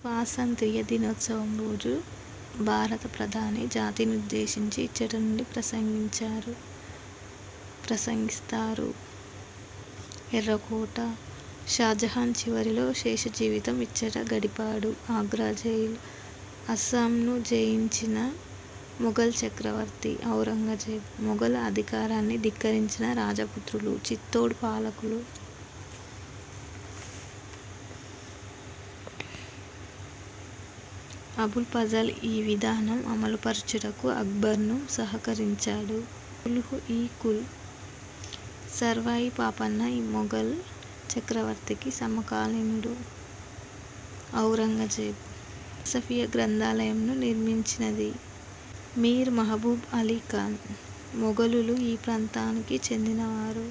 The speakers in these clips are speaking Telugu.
స్వాతంత్య్ర దినోత్సవం రోజు భారత ప్రధాని జాతినుద్దేశించి ఇచ్చట నుండి ప్రసంగిస్తారు. ఎర్రకోట: షాజహాన్ చివరిలో శేష జీవితం ఇచ్చట గడిపాడు. ఆగ్రా జైలు: అస్సాంను జయించిన మొఘల్ చక్రవర్తి ఔరంగజేబ్. మొఘల్ అధికారాన్ని ధిక్కరించిన రాజపుత్రులు: చిత్తోడ్ పాలకులు. అబుల్ ఫజల్ ఈ విధానం అమలుపరచుటకు అక్బర్ను సహకరించాడు. సుల్హ్-ఇ-కుల్: సర్వాయి పాపన్న ఈ మొఘల్ చక్రవర్తికి సమకాలీనుడు. ఔరంగజేబ్ సఫియా గ్రంథాలయంను నిర్మించినది. మీర్ మహబూబ్ అలీ ఖాన్: మొఘలులు ఈ ప్రాంతానికి చెందినవారు.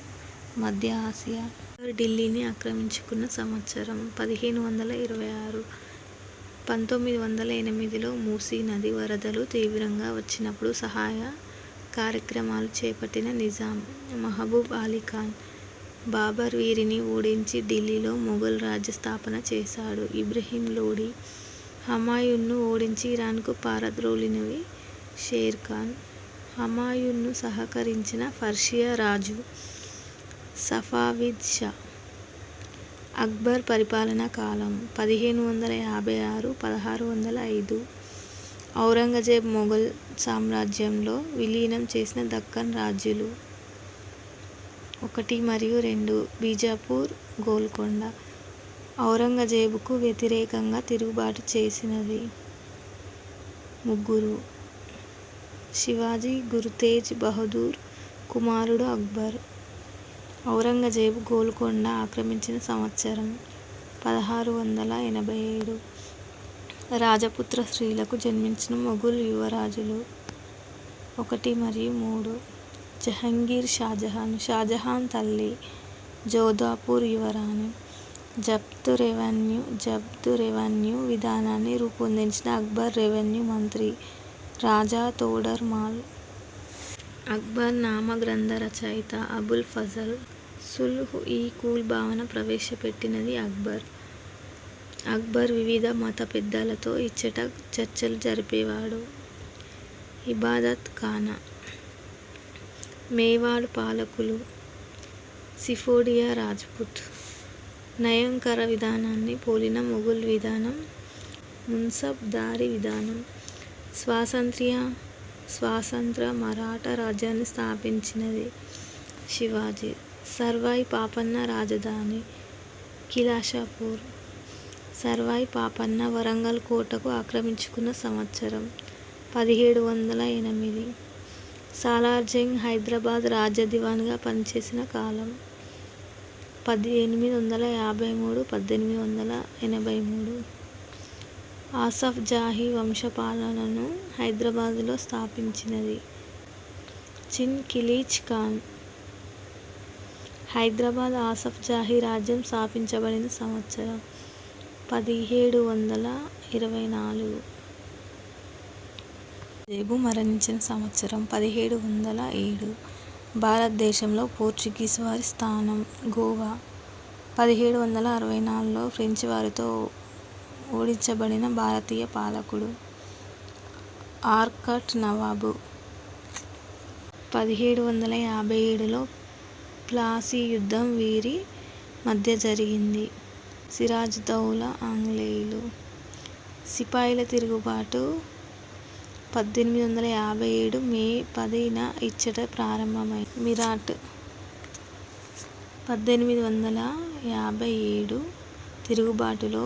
మధ్య ఆసియా: అక్బర్ ఢిల్లీని ఆక్రమించుకున్న సంవత్సరం 1526. 1908లో మూసీ నది వరదలు తీవ్రంగా వచ్చినప్పుడు సహాయ కార్యక్రమాలు చేపట్టిన నిజాం. మహబూబ్ అలీ ఖాన్: బాబర్ వీరిని ఓడించి ఢిల్లీలో మొఘల్ రాజ్య స్థాపన చేశాడు. ఇబ్రహీం లోడి: హమాయూన్ను ఓడించి ఇరాన్కు పారద్రోలినవి షేర్ ఖాన్. హమాయూన్ను సహకరించిన పర్షియా రాజు సఫావిద్ షా. అక్బర్ పరిపాలనా కాలం 1556–1605. ఔరంగజేబ్ మొఘల్ సామ్రాజ్యంలో విలీనం చేసిన దక్కన్ రాజ్యాలు 1 మరియు 2. బీజాపూర్, గోల్కొండ. ఔరంగజేబుకు వ్యతిరేకంగా తిరుగుబాటు చేసినది 3. శివాజీ, గురు తేజ్ బహదూర్ కుమారుడు అక్బర్. ఔరంగజేబు గోల్కొండ ఆక్రమించిన సంవత్సరం 1687. రాజపుత్ర స్త్రీలకు జన్మించిన మొఘల్ యువరాజులు 1 మరియు 3. జహంగీర్, షాజహాన్. షాజహాన్ తల్లి జోధాపూర్ యువరాణి. జబ్తు రెవెన్యూ విధానాన్ని రూపొందించిన అక్బర్ రెవెన్యూ మంత్రి రాజా తోడర్ మాల్. అక్బర్ నామ గ్రంథ రచయిత అబుల్ ఫజల్. సుల్హ్-ఇ-కుల్ భావన ప్రవేశపెట్టినది అక్బర్. అక్బర్ వివిధ మత పెద్దలతో ఇచ్చట చర్చలు జరిపేవాడు. ఇబాదత్ ఖానా: మేవాడ్ పాలకులు. సిఫోడియా రాజ్పుత్: నయంకర విధానాన్ని పోలిన మొఘల్ విధానం మున్సబ్ దారీ విధానం. స్వతంత్ర మరాఠా రాజ్యాన్ని స్థాపించినది శివాజీ. సర్వాయి పాపన్న రాజధాని కిలాషపూర్. సర్వాయి పాపన్న వరంగల్ కోటకు ఆక్రమించుకున్న సంవత్సరం 1708. సాలార్ జంగ్ హైదరాబాద్ రాజ్య దివాన్గా పనిచేసిన కాలం 1853–1883. ఆసఫ్ జాహీ వంశపాలనను హైదరాబాదులో స్థాపించినది చిన్ కిలీచ్ ఖాన్. హైదరాబాద్ ఆసఫ్ జాహీ రాజ్యం స్థాపించబడిన సంవత్సరం 1724. ఔరంగజేబు మరణించిన సంవత్సరం 1707. భారతదేశంలో పోర్చుగీస్ వారి స్థానం. గోవా 1764లో ఫ్రెంచి వారితో ఓడించబడిన భారతీయ పాలకుడు. ఆర్కాట్ నవాబు. 1757లో ప్లాసీ యుద్ధం వీరి మధ్య జరిగింది. సిరాజ్ దౌలా ఆంగ్లేయులు. సిపాయిల తిరుగుబాటు 1857 మే 10న ఇచ్చట ప్రారంభమైంది. మీరట్ 1857 తిరుగుబాటులో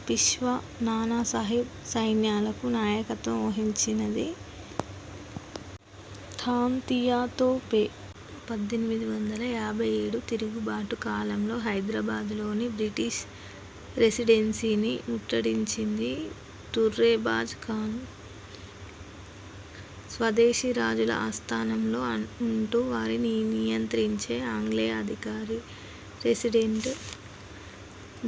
పిష్వా నానాసాహెబ్ సైన్యాలకు నాయకత్వం వహించినది థాంతియా తోపే. 1857 తిరుగుబాటు కాలంలో హైదరాబాదులోని బ్రిటిష్ రెసిడెన్సీని ముట్టడించింది తుర్రెబాజ్ ఖాన్. స్వదేశీ రాజుల ఆస్థానంలో ఉంటూ వారిని నియంత్రించే ఆంగ్లేయ అధికారి రెసిడెంట్.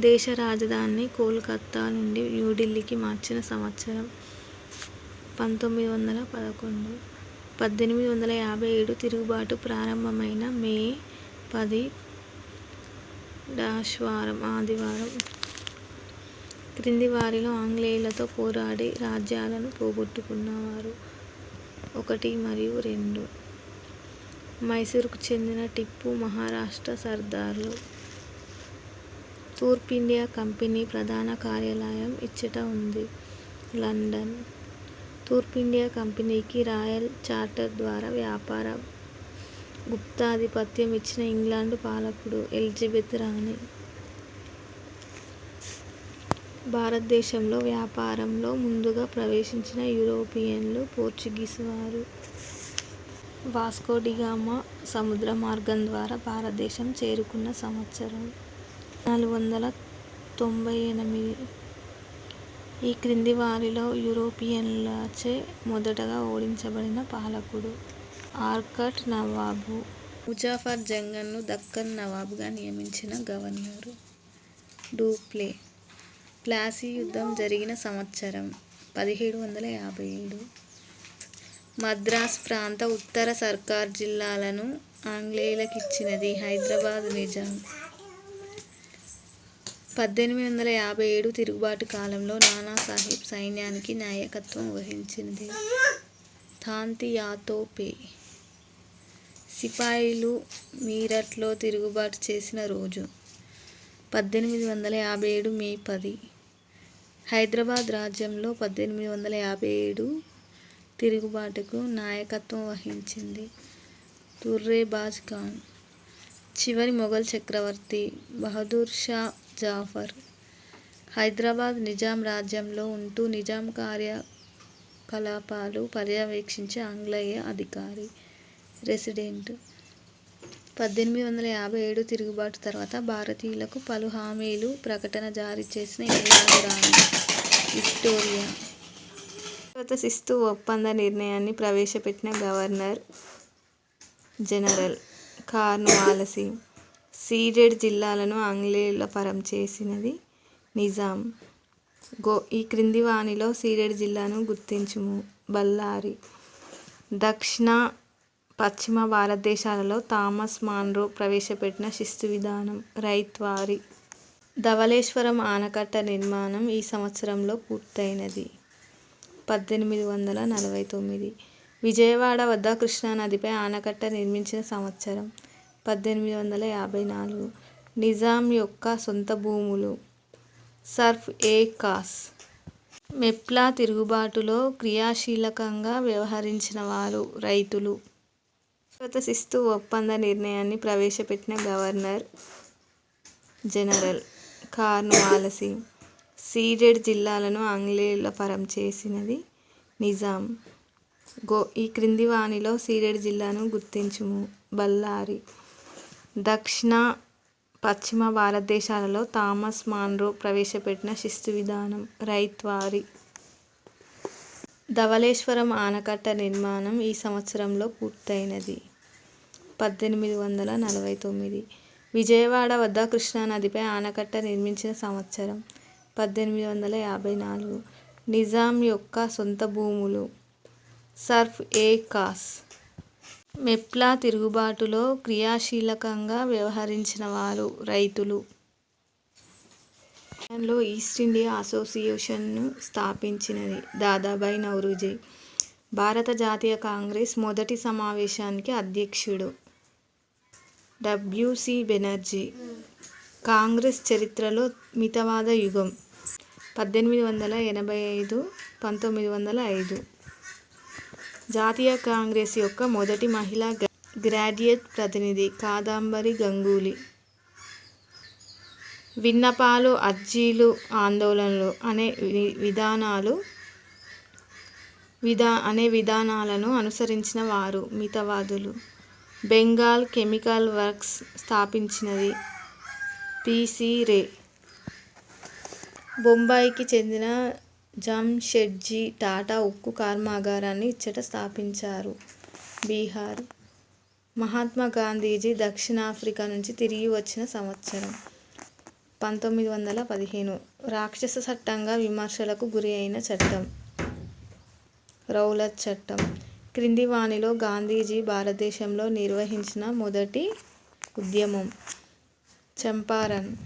దేశ రాజధానిని కోల్కతా నుండి న్యూఢిల్లీకి మార్చిన సంవత్సరం 1911. 1857 తిరుగుబాటు ప్రారంభమైన మే 10 ఆదివారం క్రింది వారిలో ఆంగ్లేయులతో పోరాడి రాజ్యాలను పోగొట్టుకున్నవారు 1 మరియు 2. మైసూరుకు చెందిన టిప్పు, మహారాష్ట్ర సర్దార్లు. తూర్పు ఇండియా కంపెనీ ప్రధాన కార్యాలయం ఇచ్చట ఉంది, లండన్. తూర్పు ఇండియా కంపెనీకి రాయల్ చార్టర్ ద్వారా వ్యాపార గుప్తాధిపత్యం ఇచ్చిన ఇంగ్లాండు పాలకుడు ఎలిజబెత్ రాణి. భారతదేశంలో వ్యాపారంలో ముందుగా ప్రవేశించిన యూరోపియన్లు పోర్చుగీసు వారు. వాస్కో డి గామా సముద్ర మార్గం ద్వారా భారతదేశం చేరుకున్న సంవత్సరం 1498. ఈ క్రింది వారిలో యూరోపియన్లచే మొదటగా ఓడించబడిన పాలకుడు ఆర్కాట్ నవాబు. ముజాఫర్ జంగన్ను దక్కన్ నవాబుగా నియమించిన గవర్నరు డూప్లే. ప్లాసీ యుద్ధం జరిగిన సంవత్సరం 1757. మద్రాస్ ప్రాంత ఉత్తర సర్కార్ జిల్లాలను ఆంగ్లేయులకిచ్చినది హైదరాబాద్ నిజాం. 1857 తిరుగుబాటు కాలంలో నానాసాహెబ్ సైన్యానికి నాయకత్వం వహించింది తాంతియాతో పే. సిపాయిలు మీరట్లో తిరుగుబాటు చేసిన రోజు 1857 మే 10. హైదరాబాద్ రాజ్యంలో 1857 తిరుగుబాటుకు నాయకత్వం వహించింది తుర్రేబాజ్ ఖాన్. చివరి మొఘల్ చక్రవర్తి బహదూర్ షా జాఫర్. హైదరాబాద్ నిజాం రాజ్యంలో ఉంటూ నిజాం కార్యకలాపాలు పర్యవేక్షించే ఆంగ్లేయ అధికారి, రెసిడెంట్. 1857 తిరుగుబాటు తర్వాత భారతీయులకు పలు హామీలు ప్రకటన జారీ చేసిన ఇంగ్లాండు రాణి విక్టోరియా. శాశ్వత శిస్తు ఒప్పంద నిర్ణయాన్ని ప్రవేశపెట్టిన గవర్నర్ జనరల్ కార్న్వాలిస్. సీడెడ్ జిల్లాలను ఆంగ్లేయుల పరం చేసినది నిజాం. ఈ క్రింది వానిలో సీడెడ్ జిల్లాను గుర్తించుము. బళ్ళారి. దక్షిణ, పశ్చిమ భారతదేశాలలో థామస్ మాన్రో ప్రవేశపెట్టిన శిస్తు విధానం రైత్వారీ. ధవళేశ్వరం ఆనకట్ట నిర్మాణం ఈ సంవత్సరంలో పూర్తయినది 1849. విజయవాడ వద్ద కృష్ణానదిపై ఆనకట్ట నిర్మించిన సంవత్సరం 1854. నిజాం యొక్క సొంత భూములు సర్ఫ్-ఏ-కాస్. మెప్లా తిరుగుబాటులో క్రియాశీలకంగా వ్యవహరించిన వారు రైతులు. శాశ్వత శిస్తు ఒప్పంద నిర్ణయాన్ని ప్రవేశపెట్టిన గవర్నర్ జనరల్ కార్న్వాలిస్. సీడెడ్ జిల్లాలను ఆంగ్లేయుల పరం చేసినది నిజాం. ఈ క్రింది వానిలో సీడెడ్ జిల్లాను గుర్తించుము. బళ్ళారి. దక్షిణ, పశ్చిమ భారతదేశాలలో థామస్ మాన్రో ప్రవేశపెట్టిన శిస్తు విధానం రైత్వారీ. ధవళేశ్వరం ఆనకట్ట నిర్మాణం ఈ సంవత్సరంలో పూర్తయినది 1849. విజయవాడ వద్ద కృష్ణానదిపై ఆనకట్ట నిర్మించిన సంవత్సరం 1854. నిజాం యొక్క సొంత భూములు సర్ఫ్-ఏ-కాస్. మెప్లా తిరుగుబాటులో క్రియాశీలకంగా వ్యవహరించిన వారు రైతులు. లో ఈస్ట్ ఇండియా అసోసియేషన్ను స్థాపించినది దాదాభాయ్ నౌరోజీ. భారత జాతీయ కాంగ్రెస్ మొదటి సమావేశానికి అధ్యక్షుడు డబ్ల్యూ.సి. బెనర్జీ. కాంగ్రెస్ చరిత్రలో మితవాద యుగం 1885-1905. జాతీయ కాంగ్రెస్ యొక్క మొదటి మహిళా గ్రాడ్యుయేట్ ప్రతినిధి కాదంబరి గంగూలీ. విన్నపాలు, అర్జీలు, ఆందోళనలు అనే విధానాలను అనుసరించిన వారు మితవాదులు. బెంగాల్ కెమికల్ వర్క్స్ స్థాపించినది పి.సి. రే. బొంబాయికి చెందిన జంషెడ్జీ టాటా ఉక్కు కర్మాగారాన్ని ఇచ్చట స్థాపించారు. బీహార్. మహాత్మా గాంధీజీ దక్షిణాఫ్రికా నుంచి తిరిగి వచ్చిన సంవత్సరం 1915. రాక్షస చట్టంగా విమర్శలకు గురి అయిన చట్టం రౌలట్ చట్టం. క్రింది వానిలో గాంధీజీ భారతదేశంలో నిర్వహించిన మొదటి ఉద్యమం చంపారన్.